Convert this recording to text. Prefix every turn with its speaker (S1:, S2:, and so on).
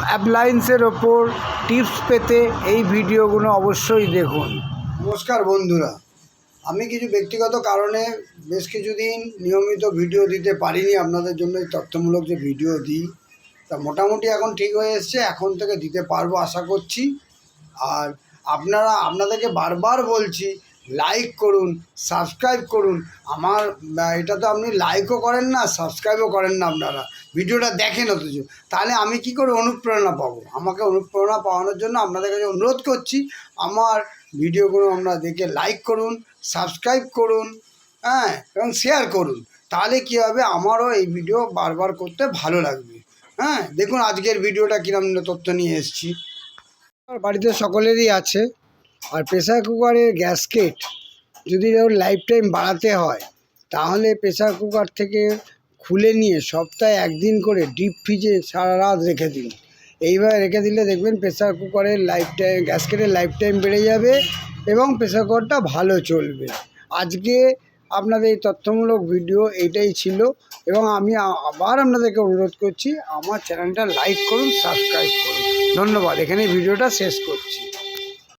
S1: অ্যাপ্লায়েন্সের ওপর টিপস পেতে এই ভিডিওগুলো অবশ্যই দেখুন।
S2: নমস্কার বন্ধুরা, আমি কিছু ব্যক্তিগত কারণে বেশ কিছুদিন নিয়মিত ভিডিও দিতে পারিনি। আপনাদের জন্য এই তথ্যমূলক যে ভিডিও দিই তা মোটামুটি এখন ঠিক হয়ে এসছে, এখন থেকে দিতে পারবো আশা করছি। আর আপনাদেরকে বারবার বলছি, লাইক করুন, সাবস্ক্রাইব করুন। আমার এটা তো আপনি লাইকও করেন না, সাবস্ক্রাইবও করেন না, আপনারা ভিডিওটা দেখেন অথচ, তাহলে আমি কি করে অনুপ্রেরণা পাবো? আমাকে অনুপ্রেরণা পাওয়ানোর জন্য আপনাদের কাছে অনুরোধ করছি, আমার ভিডিওগুলো আপনারা দেখে লাইক করুন, সাবস্ক্রাইব করুন, এবং শেয়ার করুন। তাহলে কী হবে, আমারও এই ভিডিও বারবার করতে ভালো লাগবে। দেখুন আজকের ভিডিওটা কিরকম তথ্য নিয়ে এসেছি। বাড়িতে সকলেরই আছে। আর প্রেসার কুকারের গ্যাসকেট যদি ওর লাইফ টাইম বাড়াতে হয়, তাহলে প্রেসার কুকার থেকে খুলে নিয়ে সপ্তাহে একদিন করে ডিপ ফ্রিজে সারা রাত রেখে দিন। এইভাবে রেখে দিলে দেখবেন প্রেসার কুকারের লাইফ টাইম, গ্যাসকেটের লাইফ টাইম বেড়ে যাবে এবং প্রেসার কুকারটা ভালো চলবে। আজকে আপনাদের এই তথ্যমূলক ভিডিও এইটাই ছিল, এবং আমি আবার আপনাদেরকে অনুরোধ করছি, আমার চ্যানেলটা লাইক করুন, সাবস্ক্রাইব করুন। ধন্যবাদ। এখানে ভিডিওটা শেষ করছি।